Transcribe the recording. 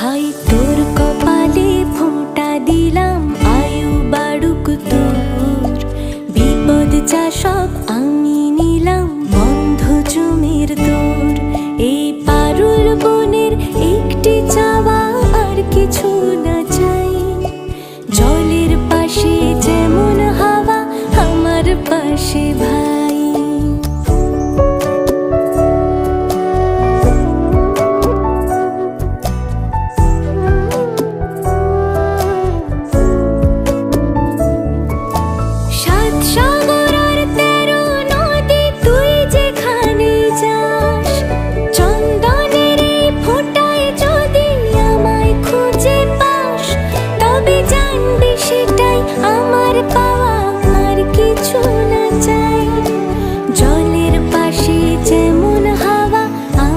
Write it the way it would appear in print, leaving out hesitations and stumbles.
High তোর কপালে ফোঁটা দিলাম, আয়ু বাড়ুক তোর। বিপদ যা সব আমি নিলাম, বন্ধ জমির তোর। এই পারুল বনের একটি চাওয়া, আর কিছু না চাই। জলের পাশে যেমন হাওয়া, আমার পাশে ভাই। সেটাই আমার পাওয়া, আর কিছু না চাই।